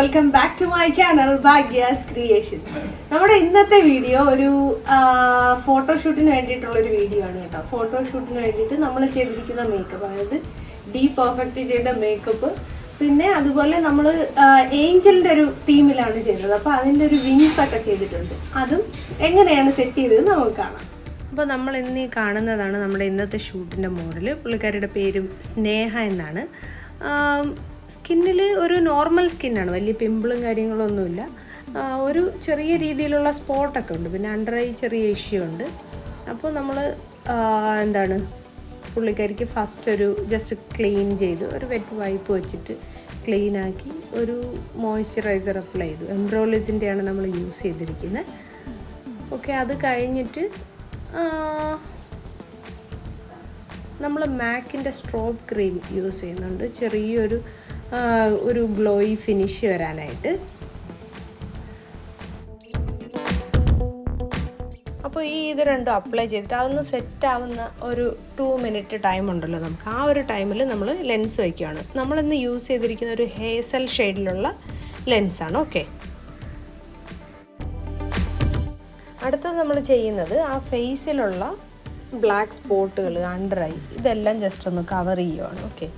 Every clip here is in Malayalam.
Welcome back to my channel Bhagya's creations. നമ്മുടെ ഇന്നത്തെ വീഡിയോ ഒരു ഫോട്ടോഷൂട്ടിന് വേണ്ടിയിട്ടുള്ള ഒരു വീഡിയോ ആണ് കേട്ടോ. ഫോട്ടോഷൂട്ടിന് വേണ്ടിയിട്ട് നമ്മൾ ചെയ്തിരിക്കുന്ന മേക്കപ്പ്, അതായത് ഡീ പെർഫെക്റ്റ് ചെയ്ത മേക്കപ്പ്, പിന്നെ അതുപോലെ നമ്മൾ ഏഞ്ചലിന്റെ ഒരു തീമിലാണ് ചെയ്തത്. അപ്പോൾ അതിൻ്റെ ഒരു വിങ്സ് ഒക്കെ ചെയ്തിട്ടുണ്ട്. അതും എങ്ങനെയാണ് സെറ്റ് ചെയ്തത് നമുക്ക് കാണാം. അപ്പോൾ നമ്മൾ ഇന്ന് കാണുന്നതാണ് നമ്മുടെ ഇന്നത്തെ ഷൂട്ടിൻ്റെ മോഡൽ. പുള്ളിക്കാരിയുടെ പേരും സ്നേഹ എന്നാണ്. സ്കിന്നിൽ ഒരു നോർമൽ സ്കിന്നാണ്, വലിയ പിമ്പിളും കാര്യങ്ങളൊന്നുമില്ല. ഒരു ചെറിയ രീതിയിലുള്ള സ്പോട്ടൊക്കെ ഉണ്ട്, പിന്നെ അണ്ടർ ഐ ചെറിയ ഇഷ്യൂ ഉണ്ട്. അപ്പോൾ നമ്മൾ പുള്ളിക്കാരിക്ക് ഫസ്റ്റ് ഒരു ജസ്റ്റ് ക്ലീൻ ചെയ്തു, ഒരു വെറ്റ് വൈപ്പ് വെച്ചിട്ട് ക്ലീനാക്കി ഒരു മോയ്സ്ചറൈസർ അപ്ലൈ ചെയ്തു. എംബ്രോളിസിൻ്റെയാണ് നമ്മൾ യൂസ് ചെയ്തിരിക്കുന്നത്. ഓക്കെ, അത് കഴിഞ്ഞിട്ട് നമ്മൾ മാക്കിൻ്റെ സ്ട്രോബ് ക്രീം യൂസ് ചെയ്യുന്നുണ്ട്, ചെറിയൊരു ഒരു ഗ്ലോയി ഫിനിഷ് വരാനായിട്ട്. അപ്പോൾ ഇത് രണ്ടും അപ്ലൈ ചെയ്തിട്ട് അതൊന്ന് സെറ്റാവുന്ന ഒരു 2 മിനിറ്റ് ടൈം ഉണ്ടല്ലോ നമുക്ക്. ആ ഒരു ടൈമിൽ നമ്മൾ ലെൻസ് വയ്ക്കുകയാണ്. നമ്മളിന്ന് യൂസ് ചെയ്തിരിക്കുന്ന ഒരു ഹേസൽ ഷെയ്ഡിലുള്ള ലെൻസാണ്. ഓക്കെ, അടുത്തത് നമ്മൾ ചെയ്യുന്നത് ആ ഫേസിലുള്ള ബ്ലാക്ക് സ്പോട്ടുകൾ, അണ്ടർ ഐ, ഇതെല്ലാം ജസ്റ്റ് ഒന്ന് കവർ ചെയ്യുവാണ്. ഓക്കെ,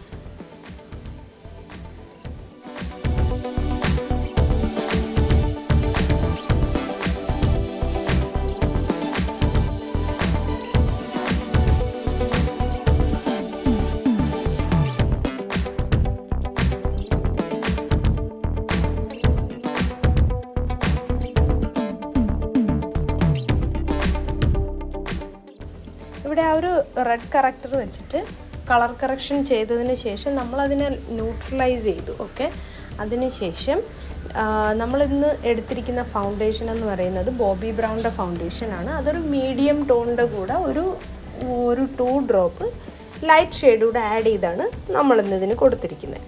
ഇവിടെ ആ ഒരു റെഡ് കറക്റ്റർ വെച്ചിട്ട് കളർ കറക്ഷൻ ചെയ്തതിന് ശേഷം നമ്മളതിനെ ന്യൂട്രലൈസ് ചെയ്തു. ഓക്കെ, അതിന് ശേഷം നമ്മളിന്ന് എടുത്തിരിക്കുന്ന ഫൗണ്ടേഷൻ എന്ന് പറയുന്നത് ബോബി ബ്രൗണിൻ്റെ ഫൗണ്ടേഷനാണ്. അതൊരു മീഡിയം ടോണിൻ്റെ കൂടെ ഒരു 2 ഡ്രോപ്പ് ലൈറ്റ് ഷെയ്ഡ് കൂടെ ആഡ് ചെയ്താണ് നമ്മളിന്ന് ഇതിന് കൊടുത്തിരിക്കുന്നത്.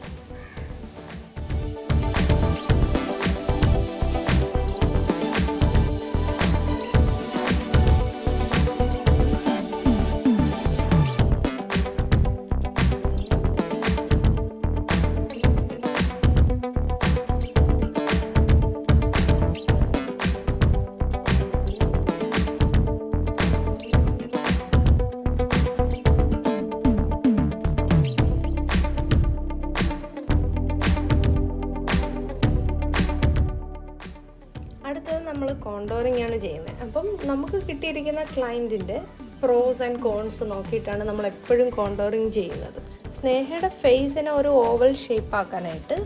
അടുത്തത് നമ്മൾ കോണ്ടോറിങ് ആണ് ചെയ്യുന്നത്. അപ്പം നമുക്ക് കിട്ടിയിരിക്കുന്ന ക്ലയൻറ്റിൻ്റെ പ്രോസ് ആൻഡ് കോൺസ് നോക്കിയിട്ടാണ് നമ്മൾ എപ്പോഴും കോണ്ടോറിങ് ചെയ്യുന്നത്. സ്നേഹയുടെ ഫേസിനെ ഒരു ഓവൽ ഷേപ്പ് ആക്കാനായിട്ട്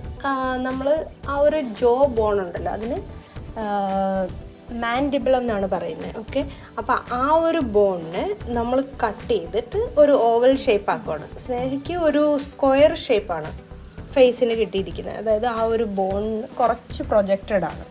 നമ്മൾ ആ ഒരു ജോ ബോൺ ഉണ്ടല്ലോ, അതിന് മാൻഡിബിൾ എന്നാണ് പറയുന്നത്. ഓക്കെ, അപ്പോൾ ആ ഒരു ബോണിനെ നമ്മൾ കട്ട് ചെയ്തിട്ട് ഒരു ഓവൽ ഷേപ്പ് ആക്കുവാണ്. സ്നേഹയ്ക്ക് ഒരു സ്ക്വയർ ഷേപ്പാണ് ഫേസിൽ കിട്ടിയിരിക്കുന്നത്, അതായത് ആ ഒരു ബോൺ കുറച്ച് പ്രൊജക്റ്റഡ് ആണ്.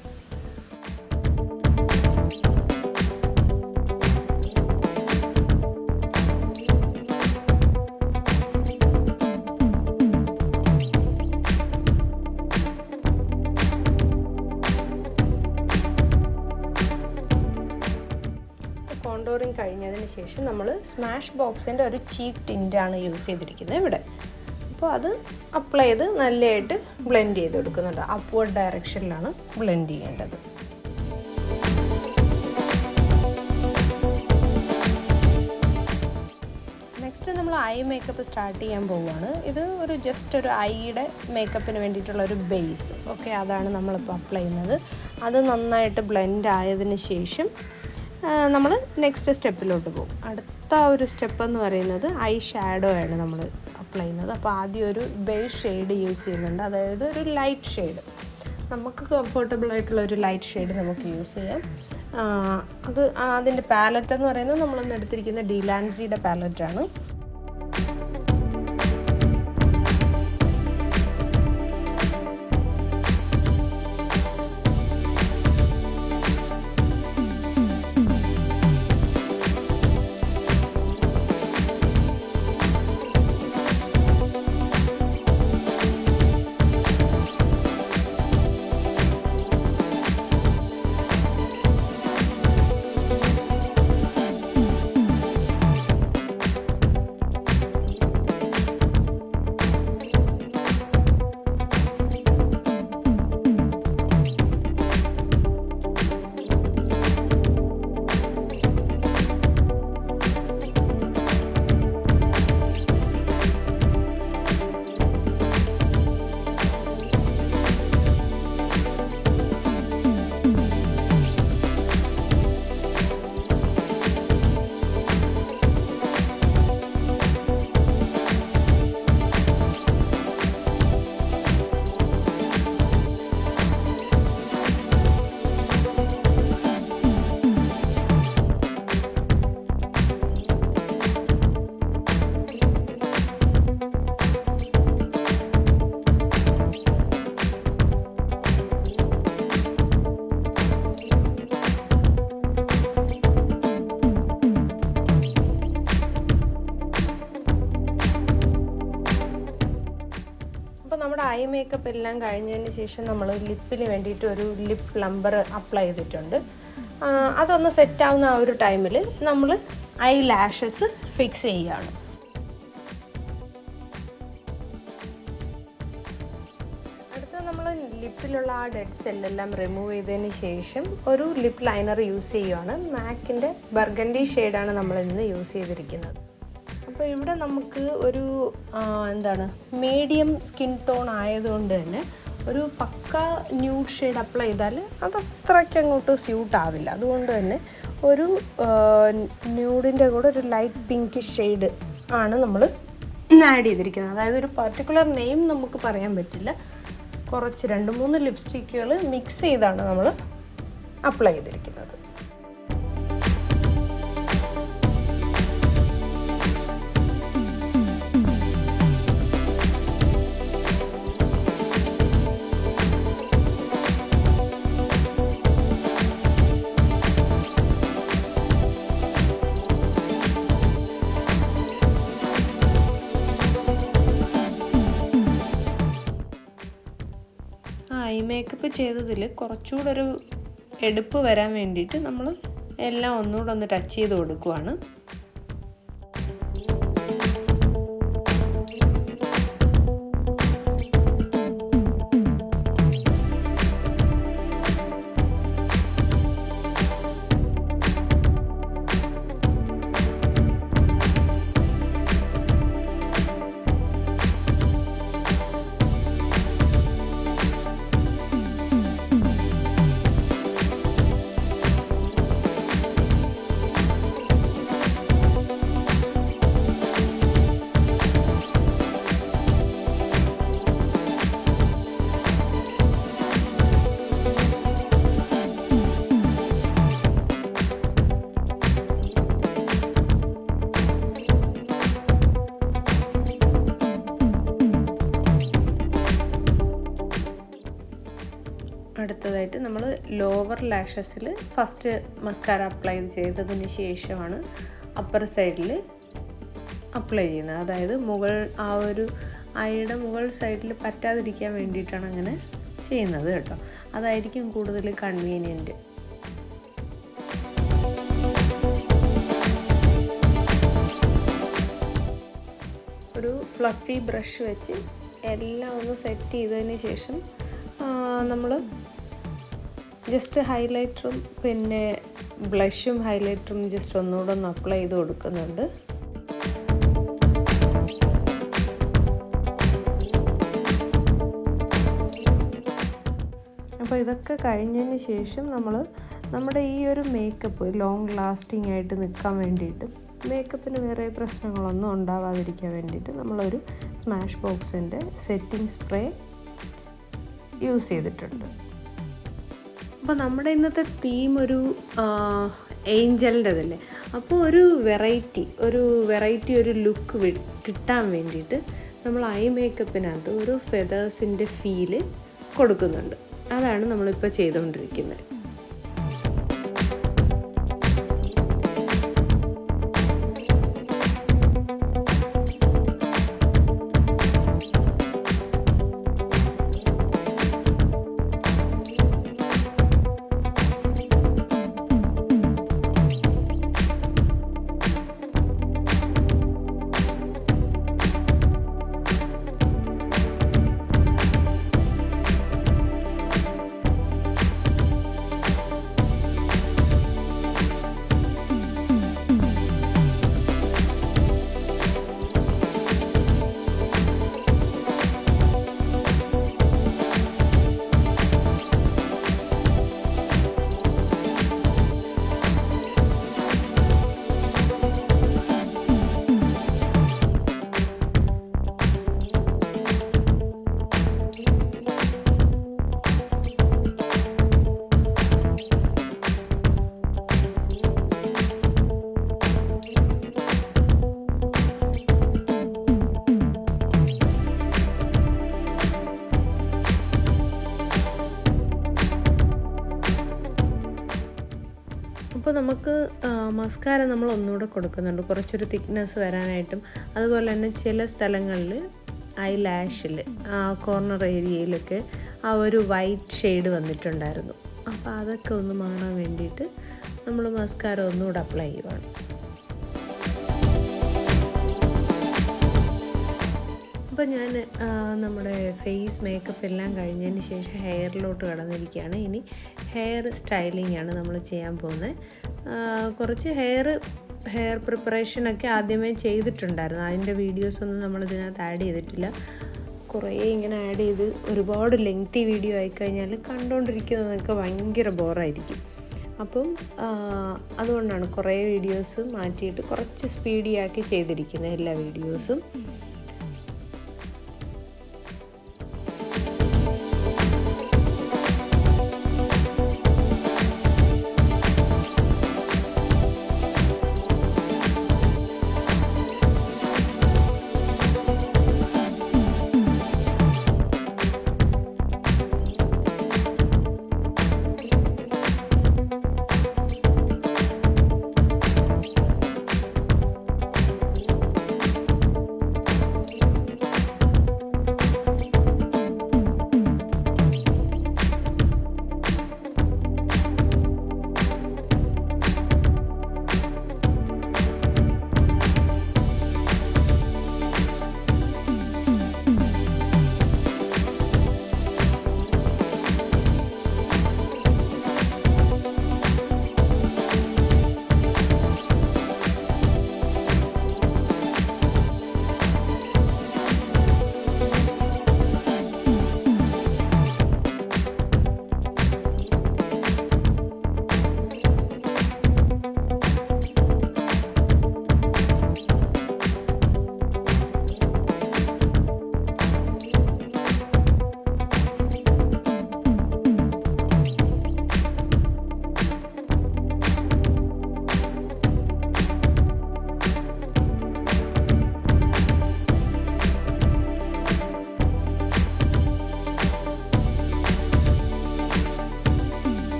കോണ്ടോറിങ് കഴിഞ്ഞതിന് ശേഷം നമ്മൾ സ്മാഷ് ബോക്സിൻ്റെ ഒരു ചീക്ക് ടിൻ്റാണ് യൂസ് ചെയ്തിരിക്കുന്നത് ഇവിടെ. അപ്പോൾ അത് അപ്ലൈ ചെയ്ത് നല്ലതായിട്ട് ബ്ലെൻഡ് ചെയ്ത് കൊടുക്കുന്നുണ്ട്. അപ്വേർഡ് ഡയറക്ഷനിലാണ് ബ്ലെൻഡ് ചെയ്യേണ്ടത്. നെക്സ്റ്റ് നമ്മൾ ഐ മേക്കപ്പ് സ്റ്റാർട്ട് ചെയ്യാൻ പോവുകയാണ്. ഇത് ഒരു ജസ്റ്റ് ഒരു ഐയുടെ മേക്കപ്പിന് വേണ്ടിയിട്ടുള്ള ഒരു ബേസ്. ഓക്കെ, അതാണ് നമ്മളിപ്പോൾ അപ്ലൈ ചെയ്യുന്നത്. അത് നന്നായിട്ട് ബ്ലെൻഡ് ആയതിന് ശേഷം നമ്മൾ നെക്സ്റ്റ് സ്റ്റെപ്പിലോട്ട് പോകും. അടുത്ത ഒരു സ്റ്റെപ്പ് എന്ന് പറയുന്നത് ഐ ഷാഡോ ആണ് നമ്മൾ അപ്ലൈ ചെയ്യുന്നത്. അപ്പോൾ ആദ്യം ഒരു ബേസ് ഷെയ്ഡ് യൂസ് ചെയ്യുന്നുണ്ട്, അതായത് ഒരു ലൈറ്റ് ഷെയ്ഡ്. നമുക്ക് കംഫർട്ടബിൾ ആയിട്ടുള്ള ഒരു ലൈറ്റ് ഷെയ്ഡ് നമുക്ക് യൂസ് ചെയ്യാം. അത് അതിൻ്റെ പാലറ്റ് എന്ന് പറയുന്നത് നമ്മളൊന്ന് എടുത്തിരിക്കുന്ന ഡിലാൻസിയുടെ പാലറ്റാണ്. അപ്പോൾ നമ്മുടെ ഐ മേക്കപ്പ് എല്ലാം കഴിഞ്ഞതിന് ശേഷം നമ്മൾ ലിപ്പിന് വേണ്ടിയിട്ട് ഒരു ലിപ്പ് പ്ലംബർ അപ്ലൈ ചെയ്തിട്ടുണ്ട്. അതൊന്ന് സെറ്റാവുന്ന ആ ഒരു ടൈമിൽ നമ്മൾ ഐ ലാഷസ് ഫിക്സ് ചെയ്യുകയാണ്. അടുത്ത നമ്മൾ ലിപ്പിലുള്ള ആ ഡെഡ് സെല്ലെല്ലാം റിമൂവ് ചെയ്തതിന് ശേഷം ഒരു ലിപ്പ് ലൈനർ യൂസ് ചെയ്യുകയാണ്. മാക്കിൻ്റെ ബർഗൻഡി ഷെയ്ഡാണ് നമ്മൾ ഇന്ന് യൂസ് ചെയ്തിരിക്കുന്നത്. അപ്പോൾ ഇവിടെ നമുക്ക് ഒരു മീഡിയം സ്കിൻ ടോൺ ആയതുകൊണ്ട് തന്നെ ഒരു പക്ക ന്യൂഡ് ഷെയ്ഡ് അപ്ലൈ ചെയ്താൽ അത് അത്രയ്ക്ക് അങ്ങോട്ട് സ്യൂട്ട് ആവില്ല. അതുകൊണ്ട് തന്നെ ഒരു ന്യൂഡിൻ്റെ കൂടെ ഒരു ലൈറ്റ് പിങ്ക് ഷെയ്ഡ് ആണ് നമ്മൾ ആഡ് ചെയ്തിരിക്കുന്നത്. അതായത് ഒരു പർട്ടിക്കുലർ നെയിം നമുക്ക് പറയാൻ പറ്റില്ല. കുറച്ച് 2-3 ലിപ്സ്റ്റിക്കുകൾ മിക്സ് ചെയ്താണ് നമ്മൾ അപ്ലൈ ചെയ്തിരിക്കുന്നത്. ഐ മേക്കപ്പ് ചെയ്തതിൽ കുറച്ചുകൂടെ ഒരു എടുപ്പ് വരാൻ വേണ്ടിയിട്ട് നമ്മൾ എല്ലാം ഒന്നുകൂടെ ഒന്ന് ടച്ച് ചെയ്ത് കൊടുക്കുവാണ്. അടുത്തതായിട്ട് നമ്മൾ ലോവർ ലാഷസിൽ ഫസ്റ്റ് മസ്കാര അപ്ലൈ ചെയ്തതിന് ശേഷമാണ് അപ്പർ സൈഡിൽ അപ്ലൈ ചെയ്യുന്നത്. അതായത് ആ ഒരു ഐയുടെ മുകൾ സൈഡിൽ പറ്റാതിരിക്കാൻ വേണ്ടിയിട്ടാണ് അങ്ങനെ ചെയ്യുന്നത് കേട്ടോ. അതായിരിക്കും കൂടുതൽ കൺവീനിയൻറ്റ്. ഒരു ഫ്ലഫി ബ്രഷ് വെച്ച് എല്ലാം ഒന്ന് സെറ്റ് ചെയ്തതിന് ശേഷം നമ്മൾ ജസ്റ്റ് ഹൈലൈറ്ററും പിന്നെ ബ്ലഷും ഹൈലൈറ്ററും ജസ്റ്റ് ഒന്നുകൂടെ ഒന്ന് അപ്ലൈ ചെയ്ത് കൊടുക്കുന്നുണ്ട്. അപ്പോൾ ഇതൊക്കെ കഴിഞ്ഞതിന് ശേഷം നമ്മുടെ ഈ ഒരു മേക്കപ്പ് ലോങ് ലാസ്റ്റിംഗ് ആയിട്ട് നിൽക്കാൻ വേണ്ടിയിട്ട് മേക്കപ്പിന് വേറെ പ്രശ്നങ്ങളൊന്നും ഉണ്ടാവാതിരിക്കാൻ വേണ്ടിയിട്ട് നമ്മളൊരു സ്മാഷ് ബോക്സിൻ്റെ സെറ്റിംഗ് സ്പ്രേ യൂസ് ചെയ്തിട്ടുണ്ട്. അപ്പോൾ നമ്മുടെ ഇന്നത്തെ തീം ഒരു ഏഞ്ചലിൻ്റെതല്ലേ. അപ്പോൾ ഒരു വെറൈറ്റി ഒരു ലുക്ക് കിട്ടാൻ വേണ്ടിയിട്ട് നമ്മൾ ഐ മേക്കപ്പിനകത്ത് ഒരു ഫെദേഴ്സിൻ്റെ ഫീല് കൊടുക്കുന്നുണ്ട്. അതാണ് നമ്മളിപ്പോൾ ചെയ്തുകൊണ്ടിരിക്കുന്നത്. അപ്പോൾ നമുക്ക് മസ്കാര നമ്മൾ ഒന്നുകൂടെ കൊടുക്കുന്നുണ്ട് കുറച്ചൊരു തിക്നെസ് വരാനായിട്ടും. അതുപോലെ തന്നെ ചില സ്ഥലങ്ങളിൽ ഐ ലാഷിൽ കോർണർ ഏരിയയിലൊക്കെ ആ ഒരു വൈറ്റ് ഷെയ്ഡ് വന്നിട്ടുണ്ടായിരുന്നു. അപ്പോൾ അതൊക്കെ ഒന്ന് മാറാൻ വേണ്ടിയിട്ട് നമ്മൾ മസ്കാര ഒന്നുകൂടെ അപ്ലൈ ചെയ്യുവാണ്. അപ്പോൾ ഞാൻ നമ്മുടെ ഫേസ് മേക്കപ്പ് എല്ലാം കഴിഞ്ഞതിന് ശേഷം ഹെയറിലോട്ട് കടന്നിരിക്കുകയാണ്. ഇനി ഹെയർ സ്റ്റൈലിംഗ് ആണ് നമ്മൾ ചെയ്യാൻ പോകുന്നത്. കുറച്ച് ഹെയർ പ്രിപ്പറേഷനൊക്കെ ആദ്യമേ ചെയ്തിട്ടുണ്ടായിരുന്നു. അതിൻ്റെ വീഡിയോസൊന്നും നമ്മളിതിനകത്ത് ആഡ് ചെയ്തിട്ടില്ല. കുറേ ഇങ്ങനെ ആഡ് ചെയ്ത് ഒരുപാട് ലെങ്തി വീഡിയോ ആയിക്കഴിഞ്ഞാൽ കണ്ടുകൊണ്ടിരിക്കുന്നതൊക്കെ ഭയങ്കര ബോറായിരിക്കും. അപ്പം അതുകൊണ്ടാണ് കുറേ വീഡിയോസ് മാറ്റിയിട്ട് കുറച്ച് സ്പീഡിയാക്കി ചെയ്തിരിക്കുന്നത് എല്ലാ വീഡിയോസും.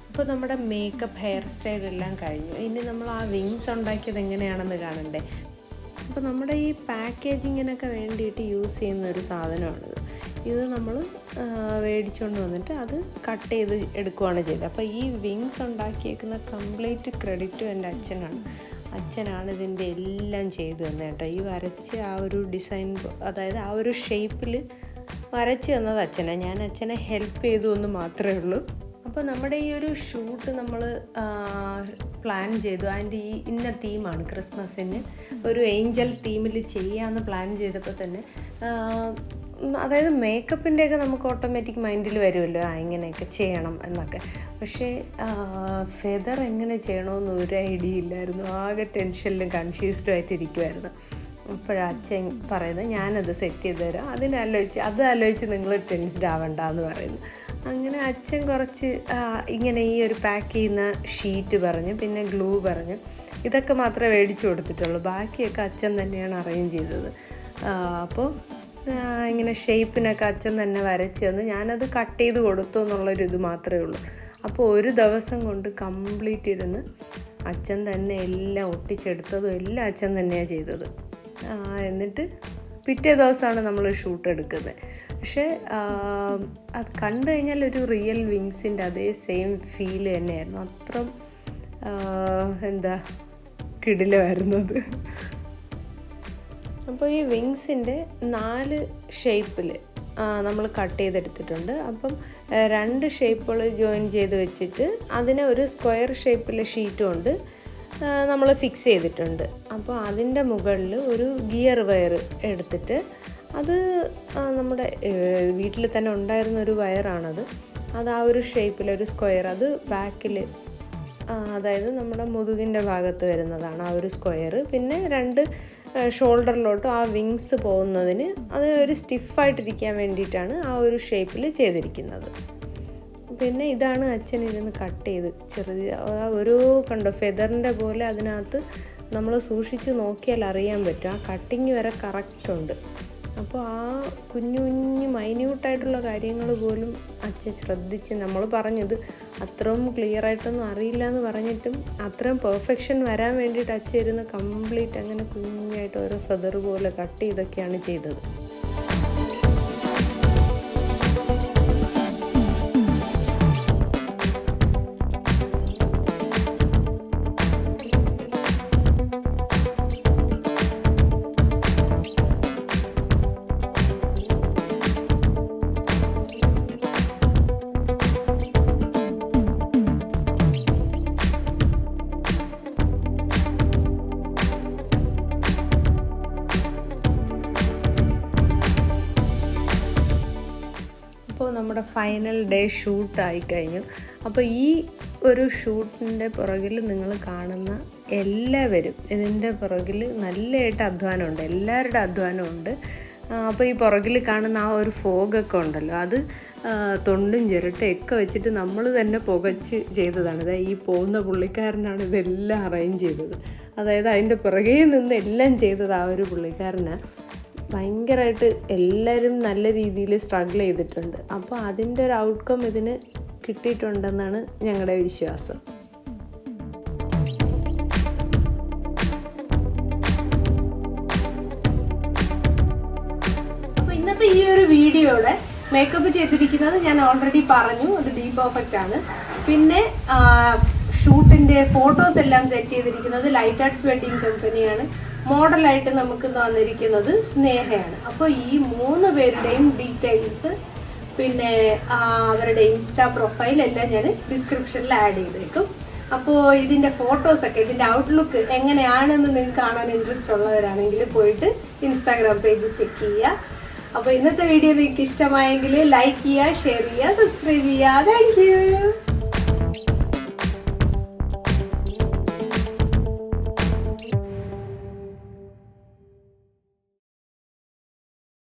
ഇപ്പോൾ നമ്മുടെ മേക്കപ്പ് ഹെയർ സ്റ്റൈൽ എല്ലാം കഴിഞ്ഞു. ഇനി നമ്മൾ ആ വിങ്സ് ഉണ്ടാക്കിയത് എങ്ങനെയാണെന്ന് കാണണ്ടേ. അപ്പോൾ നമ്മുടെ ഈ പാക്കേജിങ്ങിനൊക്കെ വേണ്ടിയിട്ട് യൂസ് ചെയ്യുന്ന ഒരു സാധനമാണിത്. ഇത് നമ്മൾ മേടിച്ചുകൊണ്ട് വന്നിട്ട് അത് കട്ട് ചെയ്ത് എടുക്കുകയാണ് ചെയ്തത്. അപ്പോൾ ഈ വിങ്സ് ഉണ്ടാക്കിയേക്കുന്ന കംപ്ലീറ്റ് ക്രെഡിറ്റും എൻ്റെ അച്ഛനാണ്. അച്ഛനാണ് ഇതിൻ്റെ എല്ലാം ചെയ്തു തന്നെ കേട്ടോ. ഈ വരച്ച് ആ ഒരു ഡിസൈൻ, അതായത് ആ ഒരു ഷേപ്പിൽ വരച്ച് തന്നത് അച്ഛനാണ്. ഞാൻ അച്ഛനെ ഹെൽപ്പ് ചെയ്തു എന്ന് മാത്രമേ ഉള്ളൂ. അപ്പോൾ നമ്മുടെ ഈ ഒരു ഷൂട്ട് നമ്മൾ പ്ലാൻ ചെയ്തു. അതിൻ്റെ ഈ ഇന്ന തീമാണ്, ക്രിസ്മസിന് ഒരു ഏഞ്ചൽ തീമിൽ ചെയ്യാമെന്ന് പ്ലാൻ ചെയ്തപ്പോൾ തന്നെ, അതായത് മേക്കപ്പിൻ്റെയൊക്കെ നമുക്ക് ഓട്ടോമാറ്റിക് മൈൻഡിൽ വരുമല്ലോ, ഇങ്ങനെയൊക്കെ ചെയ്യണം എന്നൊക്കെ. പക്ഷേ ഫെദർ എങ്ങനെ ചെയ്യണമെന്ന് ഒരു ഐഡിയ ഇല്ലായിരുന്നു. ആകെ ടെൻഷനിലും കൺഫ്യൂസ്ഡും ആയിട്ടിരിക്കുമായിരുന്നു. അപ്പോഴച്ഛൻ പറയുന്നത് ഞാനത് സെറ്റ് ചെയ്ത് തരാം, ആലോചിച്ച് നിങ്ങൾ ടെൻസ്ഡ് ആവണ്ട എന്ന് പറയുന്നു. അങ്ങനെ അച്ഛൻ കുറച്ച് ഇങ്ങനെ ഈ ഒരു പാക്ക് ചെയ്യുന്ന ഷീറ്റ് പറഞ്ഞു, പിന്നെ ഗ്ലൂ പറഞ്ഞു. ഇതൊക്കെ മാത്രമേ മേടിച്ചു കൊടുത്തിട്ടുള്ളൂ. ബാക്കിയൊക്കെ അച്ഛൻ തന്നെയാണ് അറേഞ്ച് ചെയ്തത്. അപ്പോൾ ഇങ്ങനെ ഷേപ്പിനൊക്കെ അച്ഛൻ തന്നെ വരച്ച് തന്നു. ഞാനത് കട്ട് ചെയ്ത് കൊടുത്തു എന്നുള്ളൊരിത് മാത്രമേ ഉള്ളൂ. അപ്പോൾ ഒരു ദിവസം കൊണ്ട് കംപ്ലീറ്റ് ഇരുന്ന് അച്ഛൻ തന്നെ എല്ലാം ഒട്ടിച്ചെടുത്തതും എല്ലാം അച്ഛൻ തന്നെയാണ് ചെയ്തത്. എന്നിട്ട് പിറ്റേ ദിവസമാണ് നമ്മൾ ഷൂട്ട് എടുക്കുന്നത്. പക്ഷേ അത് കണ്ടു കഴിഞ്ഞാൽ ഒരു റിയൽ വിങ്സിൻ്റെ അതേ സെയിം ഫീൽ തന്നെയായിരുന്നു. അത്ര കിടിലമായിരുന്നത്. അപ്പോൾ ഈ വിങ്സിൻ്റെ 4 ഷേപ്പിൽ നമ്മൾ കട്ട് ചെയ്തെടുത്തിട്ടുണ്ട്. അപ്പം 2 ഷേപ്പുകൾ ജോയിൻ ചെയ്ത് വെച്ചിട്ട് അതിനെ ഒരു സ്ക്വയർ ഷേപ്പിലെ ഷീറ്റ് കൊണ്ട് നമ്മൾ ഫിക്സ് ചെയ്തിട്ടുണ്ട്. അപ്പോൾ അതിൻ്റെ മുകളിൽ ഒരു ഗിയർ വയർ എടുത്തിട്ട്, അത് നമ്മുടെ വീട്ടിൽ തന്നെ ഉണ്ടായിരുന്ന ഒരു വയറാണത്. അത് ആ ഒരു ഷേപ്പിലൊരു സ്ക്വയർ, അത് ബാക്കിൽ, അതായത് നമ്മുടെ മുതുകിൻ്റെ ഭാഗത്ത് വരുന്നതാണ് ആ ഒരു സ്ക്വയർ. പിന്നെ 2 ഷോൾഡറിലോട്ടും ആ വിങ്സ് പോകുന്നതിന് അത് ഒരു സ്റ്റിഫായിട്ടിരിക്കാൻ വേണ്ടിയിട്ടാണ് ആ ഒരു ഷേപ്പിൽ ചെയ്തിരിക്കുന്നത്. പിന്നെ ഇതാണ് അച്ഛൻ ഇരുന്ന് കട്ട് ചെയ്ത് ഓരോ കണ്ടോ ഫെദറിൻ്റെ പോലെ അതിനകത്ത് നമ്മൾ സൂക്ഷിച്ച് നോക്കിയാൽ അറിയാൻ പറ്റും. ആ കട്ടിങ് വരെ കറക്റ്റുണ്ട്. അപ്പോൾ ആ കുഞ്ഞു മൈന്യൂട്ടായിട്ടുള്ള കാര്യങ്ങൾ പോലും അച്ഛൻ ശ്രദ്ധിച്ച്, നമ്മൾ പറഞ്ഞത് അത്രയും ക്ലിയറായിട്ടൊന്നും അറിയില്ല എന്ന് പറഞ്ഞിട്ടും അത്രയും പെർഫെക്ഷൻ വരാൻ വേണ്ടിയിട്ട് അച്ഛൻ ഇരുന്ന് കംപ്ലീറ്റ് അങ്ങനെ കുഞ്ഞായിട്ട് ഓരോ ഫെദർ പോലെ കട്ട് ചെയ്തൊക്കെയാണ് ചെയ്തത്. അപ്പോൾ നമ്മുടെ ഫൈനൽ ഡേ ഷൂട്ടായി കഴിഞ്ഞു. അപ്പോൾ ഈ ഒരു ഷൂട്ടിൻ്റെ പുറകിൽ നിങ്ങൾ കാണുന്ന എല്ലാവരും, ഇതിൻ്റെ പുറകിൽ നല്ലതായിട്ട് അധ്വാനമുണ്ട്, എല്ലാവരുടെ അധ്വാനമുണ്ട്. അപ്പോൾ ഈ പുറകിൽ കാണുന്ന ആ ഒരു ഫോഗൊക്കെ ഉണ്ടല്ലോ, അത് തൊണ്ടും ചിരട്ടയൊക്കെ വെച്ചിട്ട് നമ്മൾ തന്നെ പുകച്ച് ചെയ്തതാണ്. അതായത് ഈ പോകുന്ന പുള്ളിക്കാരനാണ് ഇതെല്ലാം അറേഞ്ച് ചെയ്തത്. അതായത് അതിൻ്റെ പുറകെ നിന്ന് എല്ലാം ചെയ്തത് ആ ഒരു പുള്ളിക്കാരനാണ്. ഭയങ്കരമായിട്ട് എല്ലാവരും നല്ല രീതിയിൽ സ്ട്രഗിൾ ചെയ്തിട്ടുണ്ട്. അപ്പോൾ അതിൻ്റെ ഒരു ഔട്ട്കം ഇതിന് കിട്ടിയിട്ടുണ്ടെന്നാണ് ഞങ്ങളുടെ വിശ്വാസം. അപ്പോൾ ഇന്നത്തെ ഈ ഒരു വീഡിയോയുടെ മേക്കപ്പ് ചെയ്തിരിക്കുന്നത് ഞാൻ ഓൾറെഡി പറഞ്ഞു, അത് ഡീ പെർഫെക്റ്റ് ആണ്. പിന്നെ ഷൂട്ടിൻ്റെ ഫോട്ടോസ് എല്ലാം സെറ്റ് ചെയ്തിരിക്കുന്നത് ലൈറ്റ് ആർട്സ് വെഡിങ് കമ്പനിയാണ്. മോഡലായിട്ട് നമുക്ക് തന്നിരിക്കുന്നത് സ്നേഹയാണ്. അപ്പോൾ ഈ 3 പേരുടെയും ഡീറ്റെയിൽസ്, പിന്നെ അവരുടെ ഇൻസ്റ്റാ പ്രൊഫൈൽ എല്ലാം ഞാൻ ഡിസ്ക്രിപ്ഷനിൽ ആഡ് ചെയ്തേക്കും. അപ്പോൾ ഇതിൻ്റെ ഫോട്ടോസൊക്കെ, ഇതിൻ്റെ ഔട്ട്ലുക്ക് എങ്ങനെയാണെന്ന് നിങ്ങൾക്ക് കാണാൻ ഇൻട്രസ്റ്റ് ഉള്ളവരാണെങ്കിൽ പോയിട്ട് ഇൻസ്റ്റാഗ്രാം പേജ് ചെക്ക് ചെയ്യുക. അപ്പോൾ ഇന്നത്തെ വീഡിയോ നിങ്ങൾക്ക് ഇഷ്ടമായെങ്കിൽ ലൈക്ക് ചെയ്യുക, ഷെയർ ചെയ്യുക, സബ്സ്ക്രൈബ് ചെയ്യുക. Thank you.